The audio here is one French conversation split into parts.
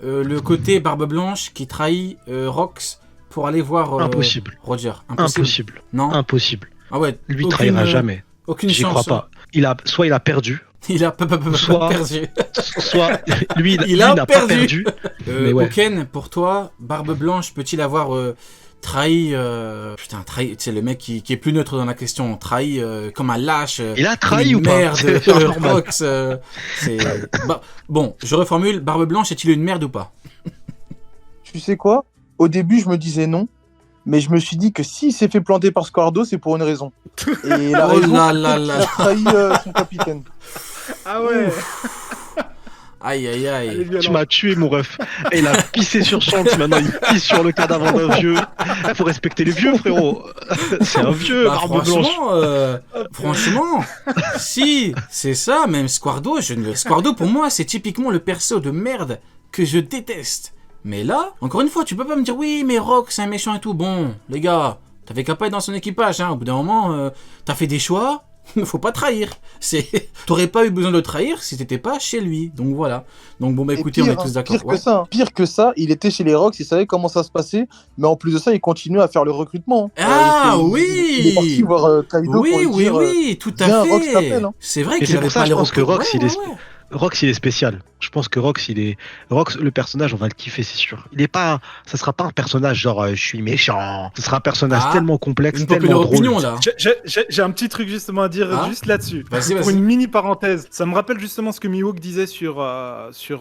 le côté Barbe Blanche qui trahit Rox pour aller voir Impossible. Roger. Impossible. Non. Impossible. Ah ouais. Lui trahira jamais. Aucune J'y chance. crois pas. Soit il a perdu, Il a pas Soit- perdu. soit lui, Il lui a n'a perdu. pas perdu. Mais ouais. Oken, pour toi, Barbe Blanche peut-il avoir trahi... Putain, trahi, tu sais, le mec qui est plus neutre dans la question, trahi comme un lâche. Il a trahi une ou pas? merde, C'est normal. Rox, bon, je reformule, Barbe Blanche est-il une merde ou pas? Tu sais quoi? Au début, je me disais non. Mais je me suis dit que s'il s'est fait planter par Squardo, c'est pour une raison. Et la Oh raison, là c'est là qu'il là. a trahi son capitaine. Ah ouais. Aïe, aïe, Elle est aïe. violente. Tu m'as tué, mon ref. Et il a pissé sur Shanks, maintenant il pisse sur le cadavre d'un vieux. Il faut respecter les vieux, frérot. C'est un vieux, Bah, Barbe Blanche. franchement, si, c'est ça, même Squardo, Squardo pour moi, c'est typiquement le perso de merde que je déteste. Mais là, encore une fois, tu peux pas me dire oui, mais Rox c'est un méchant et tout. Bon, les gars, t'avais qu'à pas être dans son équipage, hein. Au bout d'un moment, t'as fait des choix, faut pas trahir. T'aurais pas eu besoin de le trahir si t'étais pas chez lui. Donc voilà. Donc bon, bah Et écoutez, on est tous d'accord. Pire que ça, il était chez les Rocks, il savait comment ça se passait, mais en plus de ça, il continue à faire le recrutement. Ah Il est parti oui, voir Kaido pour oui, lui oui, dire, oui, tout à viens, Rox fait. t'appelle, hein. C'est vrai Et qu'il c'est avait pour ça, pas je les pense que recrues. Rox, il est spécial. Je pense que Rox, le personnage, on va le kiffer, c'est sûr. Ça sera pas un personnage genre je suis méchant. Ce sera un personnage Ah, tellement complexe, Une tellement populaire drôle. opinion là. J'ai un petit truc justement à dire Ah. juste là-dessus. Vas-y, Pour vas-y. une mini parenthèse, ça me rappelle justement ce que Mihawk disait sur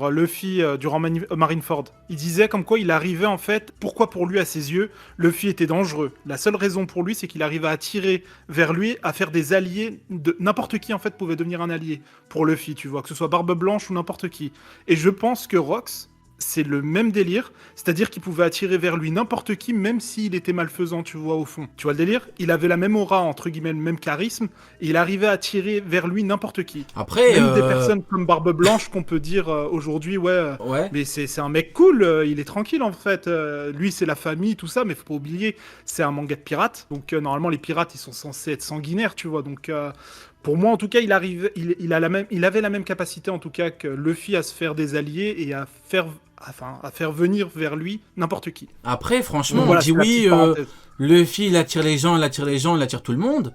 Luffy durant Marineford. Il disait comme quoi il arrivait en fait, pourquoi pour lui à ses yeux, Luffy était dangereux. La seule raison pour lui, c'est qu'il arrivait à attirer vers lui, à faire des alliés, n'importe qui en fait pouvait devenir un allié pour Luffy, tu vois, que ce soit Barbe Blanche ou n'importe qui. Et je pense que Rox, c'est le même délire, c'est-à-dire qu'il pouvait attirer vers lui n'importe qui, même s'il était malfaisant, tu vois, au fond. Tu vois le délire? Il avait la même aura, entre guillemets, le même charisme, et il arrivait à attirer vers lui n'importe qui. Après, Même des personnes comme Barbe Blanche qu'on peut dire aujourd'hui, ouais, mais c'est un mec cool, il est tranquille en fait. Lui, c'est la famille, tout ça, mais faut pas oublier, c'est un manga de pirates, donc normalement les pirates, ils sont censés être sanguinaires, tu vois, donc... pour moi, en tout cas, il avait la même capacité, en tout cas, que Luffy à se faire des alliés et à faire venir vers lui n'importe qui. Après, franchement, Donc, voilà, on dit c'est la oui, petite parenthèse. Luffy, il attire les gens, il attire tout le monde.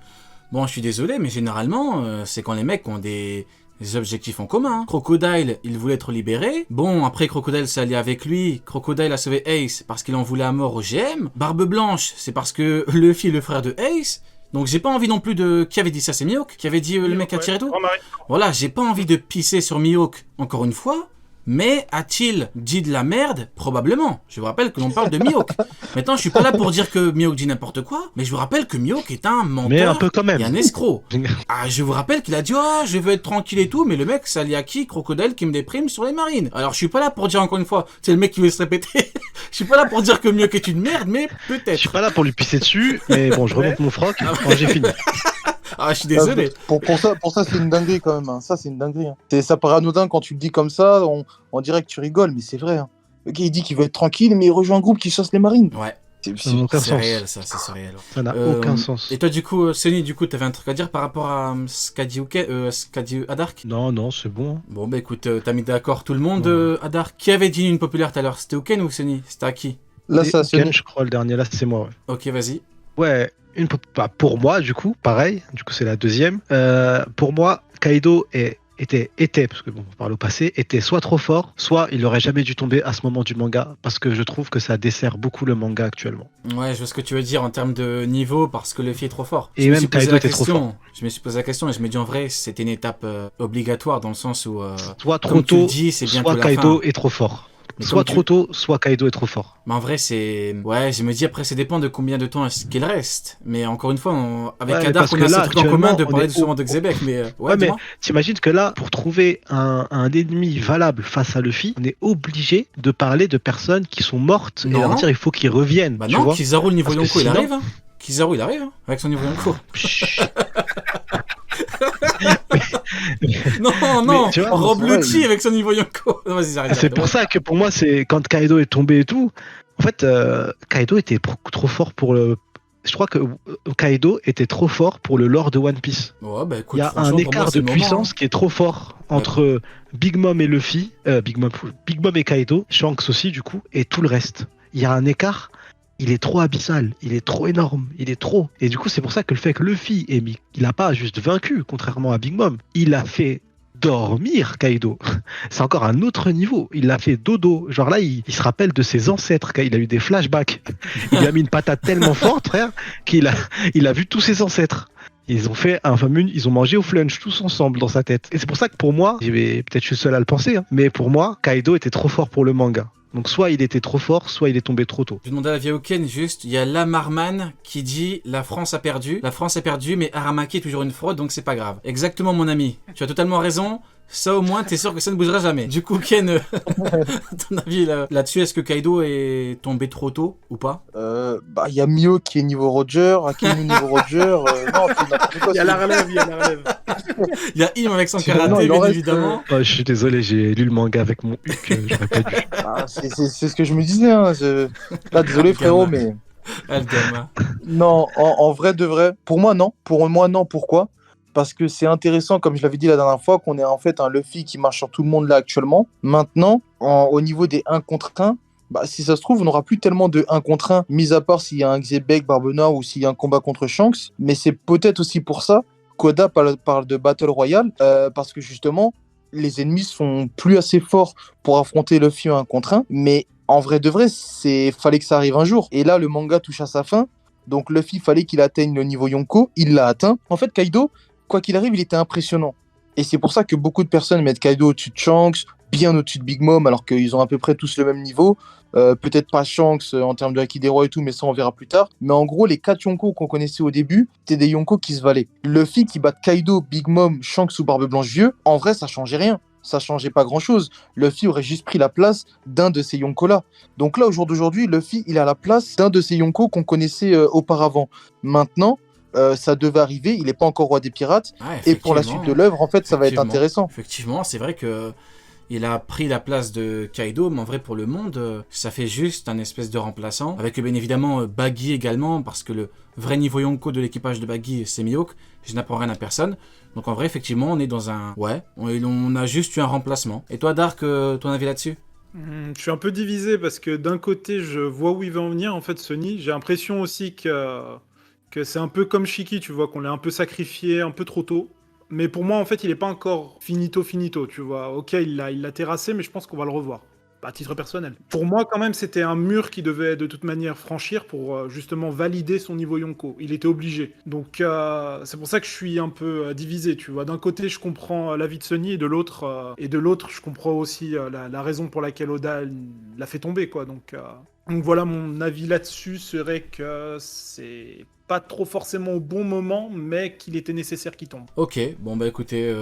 Bon, je suis désolé, mais généralement, c'est quand les mecs ont des objectifs en commun. Crocodile, il voulait être libéré. Bon, après, Crocodile s'est allié avec lui. Crocodile a sauvé Ace parce qu'il en voulait à mort au GM. Barbe Blanche, c'est parce que Luffy est le frère de Ace. Donc j'ai pas envie non plus de... Qui avait dit ça? C'est Mihawk qui avait dit le mec a tiré tout? Voilà, j'ai pas envie de pisser sur Mihawk encore une fois. Mais a-t-il dit de la merde? Probablement. Je vous rappelle que l'on parle de Mihawk. Maintenant, je suis pas là pour dire que Mihawk dit n'importe quoi, mais je vous rappelle que Mihawk est un menteur Mais un peu quand même. et un escroc. Ah, je vous rappelle qu'il a dit « Oh, je veux être tranquille et tout », mais le mec, ça lié à qui? Crocodile qui me déprime sur les marines. Alors, je suis pas là pour dire encore une fois, c'est le mec qui veut se répéter. Je suis pas là pour dire que Mihawk est une merde, mais Je peut-être. suis pas là pour lui pisser dessus, mais bon, je remonte mon froc quand j'ai fini. Ah, je suis désolé. Pour ça, c'est une dinguerie quand même. Hein. Ça, c'est une dinguerie. Hein. Ça paraît anodin quand tu le dis comme ça. On dirait que tu rigoles, mais c'est vrai. Hein. Le gars, il dit qu'il veut être tranquille, mais il rejoint un groupe qui chasse les marines. Ouais, Ça n'a aucun c'est sens. réel, ça, c'est réel. Ça n'a aucun sens. Et toi, du coup, Sonny, t'avais un truc à dire par rapport à ce qu'a dit Adark? Non, c'est bon. Bon, bah écoute, t'as mis d'accord tout le monde, Ouais. Adark. Qui avait dit une populaire tout à l'heure? C'était Uken ou Sonny? C'était à qui? Là, Et ça, Ken, je crois, le dernier, là, c'est moi. Ouais. Ok, vas-y. Ouais, pour moi, du coup, pareil, du coup, c'est la deuxième. Pour moi, Kaido était, parce que bon, on parle au passé, était soit trop fort, soit il aurait jamais dû tomber à ce moment du manga, parce que je trouve que ça dessert beaucoup le manga actuellement. Ouais, je vois ce que tu veux dire en termes de niveau, parce que Luffy est trop fort. Et Je me même suis posé Kaido la était trop question. fort. Je me suis posé la question et je me dis en vrai, c'était une étape obligatoire dans le sens où, Soit trop comme tu le tôt, dis, c'est bientôt soit la Kaido fin. est trop fort. Mais Soit comme trop tôt, soit Kaido est trop fort. Mais en vrai, c'est... Ouais, je me dis après, ça dépend de combien de temps est-ce qu'il reste. Mais encore une fois, avec Ouais, Adark, parce on que a là, ce truc en commun de actuellement, on parler est souvent de Xebec, mais... Ouais, mais dis-moi. t'imagines que là, pour trouver un ennemi valable face à Luffy, on est obligé de parler de personnes qui sont mortes et Non. leur dire il faut qu'ils reviennent. Bah tu non, vois. Kizaru, le niveau Parce que Yonko, il sinon- arrive. Hein. Kizaru, il arrive, hein, avec son niveau Yonko. Non, tu vois, Rob c'est vrai, Lucci avec son niveau Yonko. Non, vas-y, arrête. C'est pour ça que pour moi, c'est quand Kaido est tombé et tout. En fait, Kaido était trop fort pour le. Je crois que Kaido était trop fort pour le lore de One Piece. Ouais, bah Il écoute, y a franchement, un pour moi, écart c'est de le puissance moment, qui est trop fort entre Big Mom et Luffy, Big Mom et Kaido, Shanks aussi du coup, et tout le reste. Il y a un écart, il est trop abyssal, il est trop énorme, il est trop. Et du coup, c'est pour ça que le fait que Luffy il a pas juste vaincu, contrairement à Big Mom, il a fait dormir Kaido. C'est encore un autre niveau. Il l'a fait dodo. Genre là, il se rappelle de ses ancêtres. Il a eu des flashbacks. Il lui a mis une patate tellement forte, frère, il a vu tous ses ancêtres. Ils ont fait ils ont mangé au flunch tous ensemble dans sa tête. Et c'est pour ça que pour moi, peut-être je suis seul à le penser, hein, mais pour moi, Kaido était trop fort pour le manga. Donc soit il était trop fort, soit il est tombé trop tôt. Je demandais à la vieille Oken, juste, il y a Lamarman qui dit la France a perdu, mais Aramaki est toujours une fraude, donc c'est pas grave. Exactement, mon ami. Tu as totalement raison. Ça, au moins, t'es sûr que ça ne bougera jamais. Du coup, Ken, ton avis là-dessus, est-ce que Kaido est tombé trop tôt ou pas? Il y a Mio qui est niveau Roger, Akinu niveau Roger. Non, c'est n'importe quoi. Il y a la relève, il y a la relève. Il y a Im avec son Sinon, karaté, il en bien reste, évidemment. Oh, je suis désolé, j'ai lu le manga avec mon huc, j'aurais pas dû. C'est ce que je me disais. Hein. Là, désolé frérot, mais Algama. non, en vrai de vrai, pour moi non. Pour moi non, pourquoi? Parce que c'est intéressant, comme je l'avais dit la dernière fois, qu'on ait en fait un Luffy qui marche sur tout le monde là actuellement. Maintenant, au niveau des 1 contre 1, si ça se trouve, on n'aura plus tellement de 1 contre 1, mis à part s'il y a un Xebec, Barbe Noire ou s'il y a un combat contre Shanks. Mais c'est peut-être aussi pour ça qu'Oda parle de Battle Royale, parce que justement, les ennemis sont plus assez forts pour affronter Luffy en 1 contre 1. Mais en vrai de vrai, fallait que ça arrive un jour. Et là, le manga touche à sa fin. Donc Luffy, fallait qu'il atteigne le niveau Yonko. Il l'a atteint. En fait, Kaido, quoi qu'il arrive, il était impressionnant. Et c'est pour ça que beaucoup de personnes mettent Kaido au-dessus de Shanks, bien au-dessus de Big Mom, alors qu'ils ont à peu près tous le même niveau. Peut-être pas Shanks en termes de Haki des Rois et tout, mais ça on verra plus tard. Mais en gros, les 4 Yonko qu'on connaissait au début, c'était des Yonko qui se valaient. Luffy qui batte Kaido, Big Mom, Shanks ou Barbe Blanche vieux, en vrai, ça changeait rien. Ça changeait pas grand-chose. Luffy aurait juste pris la place d'un de ces Yonko-là. Donc là, au jour d'aujourd'hui, Luffy, il a la place d'un de ces Yonko qu'on connaissait auparavant. Maintenant, ça devait arriver, il n'est pas encore roi des pirates. Ouais, et pour la suite de l'œuvre, en fait, ça va être intéressant. Effectivement, c'est vrai que il a pris la place de Kaido, mais en vrai pour le monde, ça fait juste un espèce de remplaçant. Avec bien évidemment Baggy également, parce que le vrai niveau Yonko de l'équipage de Baggy, c'est Mihawk. Je n'apprends rien à personne. Donc en vrai, effectivement, on est dans un... Ouais, on a juste eu un remplacement. Et toi, Dark, ton avis là-dessus? Je suis un peu divisé parce que d'un côté, je vois où il va en venir, en fait, Sony. J'ai l'impression aussi que c'est un peu comme Shiki, tu vois, qu'on l'a un peu sacrifié un peu trop tôt. Mais pour moi, en fait, il est pas encore finito, tu vois. Ok, il l'a terrassé, mais je pense qu'on va le revoir. À titre personnel. Pour moi, quand même, c'était un mur qui devait de toute manière franchir pour justement valider son niveau Yonko. Il était obligé. Donc, c'est pour ça que je suis un peu divisé, tu vois. D'un côté, je comprends l'avis de Sony, et de l'autre, je comprends aussi la raison pour laquelle Oda l'a fait tomber, quoi. Donc voilà, mon avis là-dessus serait que c'est pas trop forcément au bon moment, mais qu'il était nécessaire qu'il tombe. Ok, écoutez,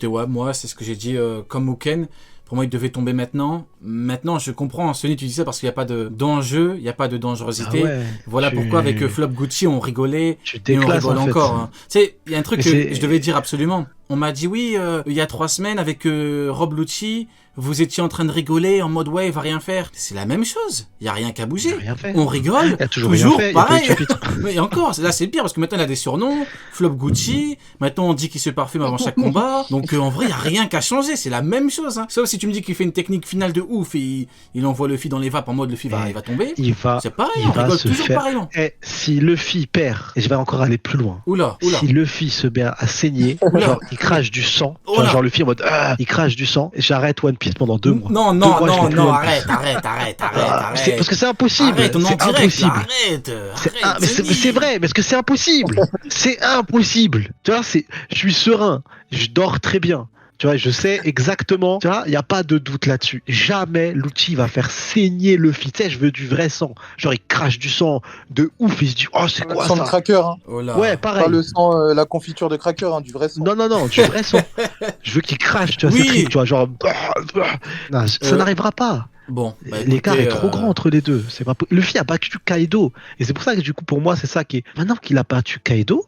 ouais, moi, c'est ce que j'ai dit comme Muken. Pour moi, il devait tomber maintenant. Maintenant, je comprends, Sony, tu dis ça parce qu'il n'y a pas d'enjeu, il n'y a pas de dangerosité. Ah ouais, voilà pourquoi avec Flop Gucci, on rigolait et on rigole encore. Hein. Tu sais, il y a un truc que je devais dire absolument. On m'a dit oui, il y a 3 semaines avec Rob Lucci, vous étiez en train de rigoler en mode ouais, il va rien faire. C'est la même chose. Il y a rien qu'à bouger. On rigole. Il y a toujours rien fait, pareil. Mais encore, là c'est pire parce que maintenant il a des surnoms. Flop Gucci. Maintenant on dit qu'il se parfume avant chaque combat. Donc en vrai il y a rien qu'à changer. C'est la même chose. Hein. Sauf si tu me dis qu'il fait une technique finale de ouf et il envoie Luffy dans les vapes en mode Luffy il va tomber. C'est pareil. On rigole toujours pareil. Si Luffy perd, et je vais encore aller plus loin. Oula. Si Luffy se met à saigner, genre il crache du sang. Genre Luffy en mode il crache du sang. Et j'arrête One Piece pendant 2 mois. Non, arrête. Parce que c'est impossible. Arrête, on est en direct, là, arrête. Mais c'est vrai, parce que c'est impossible. C'est impossible. Tu vois, je suis serein. Je dors très bien. Tu vois, je sais exactement. Tu vois, il n'y a pas de doute là-dessus. Jamais Lucci va faire saigner Luffy. Tu sais, je veux du vrai sang. Genre, il crache du sang de ouf. Il se dit, oh, c'est quoi ça? Le sang de cracker. Hein. Oh là. Ouais, pareil. Pas le sang, la confiture de cracker, hein, du vrai sang. Non, du vrai sang. Je veux qu'il crache. Tu vois, c'est triste, tu vois, genre. Non, ça n'arrivera pas. Bon, l'écart est trop grand entre les deux. C'est pas... Luffy a battu Kaido. Et c'est pour ça que, du coup, pour moi, c'est ça qui est. Maintenant qu'il a battu Kaido,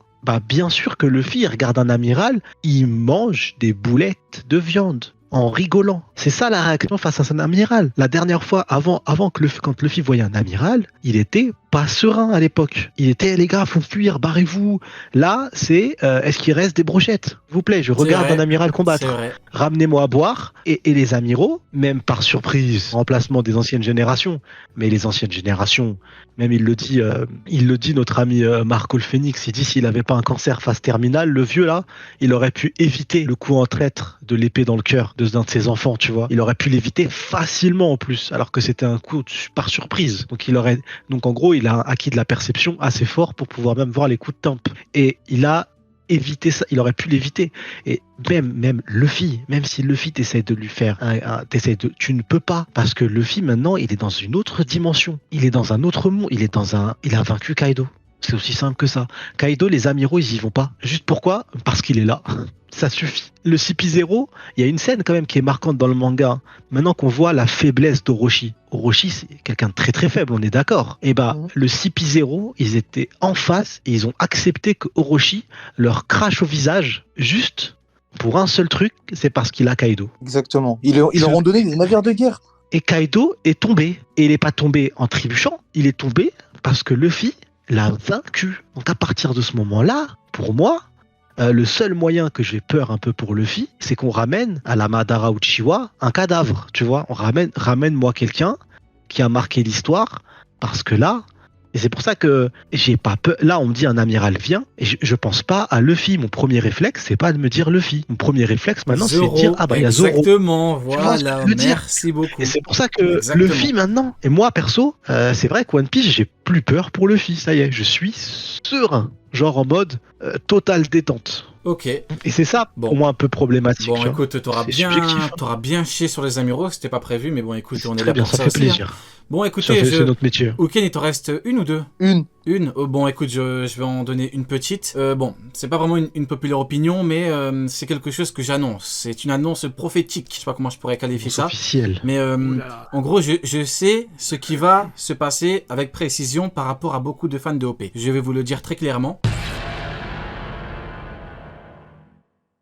bien sûr que Luffy, il regarde un amiral, il mange des boulettes de viande en rigolant. C'est ça la réaction face à un amiral. La dernière fois, avant que quand Luffy voyait un amiral, il était pas serein à l'époque. Il était, les gars, faut fuir, barrez-vous. Là, c'est, est-ce qu'il reste des brochettes? S'il vous plaît, je regarde vrai. un amiral C'est combattre. vrai. Ramenez-moi à boire. Et les amiraux, même par surprise, remplacement des anciennes générations, mais les anciennes générations, même il le dit notre ami Marco le Phénix, il dit s'il n'avait pas un cancer phase terminale, le vieux là, il aurait pu éviter le coup en traître de l'épée dans le cœur d'un de ses enfants, tu vois. Il aurait pu l'éviter facilement en plus, alors que c'était un coup par surprise. Donc en gros, il a acquis de la perception assez fort pour pouvoir même voir les coups de tempe. Et il a évité ça, il aurait pu l'éviter. Et même Luffy, même si Luffy t'essaie de lui faire tu ne peux pas, parce que Luffy maintenant il est dans une autre dimension, il est dans un autre monde, il a vaincu Kaido. C'est aussi simple que ça. Kaido, les amiraux, ils y vont pas. Juste pourquoi? Parce qu'il est là. Ça suffit. Le CP0, il y a une scène quand même qui est marquante dans le manga. Maintenant qu'on voit la faiblesse d'Orochi. Orochi, c'est quelqu'un de très très faible, on est d'accord. Et le CP0, ils étaient en face et ils ont accepté que Orochi leur crache au visage juste pour un seul truc, c'est parce qu'il a Kaido. Exactement. Ils leur ont donné des navires de guerre. Et Kaido est tombé. Et il n'est pas tombé en trébuchant, il est tombé parce que Luffy l'a vaincu. Donc à partir de ce moment-là, pour moi, le seul moyen que j'ai peur un peu pour Luffy, c'est qu'on ramène à la Madara Uchiwa un cadavre, tu vois. On ramène-moi quelqu'un qui a marqué l'histoire, parce que là, et c'est pour ça que j'ai pas peur. Là, on me dit un amiral vient, et je pense pas à Luffy. Mon premier réflexe, c'est pas de me dire Luffy. Mon premier réflexe maintenant, c'est de dire il y a Zoro. Exactement, Tu vois ce que voilà, je veux dire? merci beaucoup. Et c'est pour ça que Exactement. Luffy maintenant, et moi perso, c'est vrai que One Piece, j'ai plus peur pour Luffy, ça y est, je suis serein, genre en mode totale détente. Ok. Et c'est ça Bon. pour moi un peu problématique. Bon, tu vois. écoute, t'auras C'est subjectif, hein. t'auras bien chié sur les amiraux, c'était pas prévu, mais bon, écoute, on est Très là bien, pour ça ça fait aussi. plaisir. Bon, écoutez, C'est notre métier. Ouken, il t'en reste une ou deux? Une. Bon, écoute, je vais en donner une petite. Bon, c'est pas vraiment une populaire opinion, mais c'est quelque chose que j'annonce. C'est une annonce prophétique. Je sais pas comment je pourrais qualifier C'est ça. officiel. Mais Oula. en gros, je sais ce qui va se passer avec précision par rapport à beaucoup de fans de OP. Je vais vous le dire très clairement.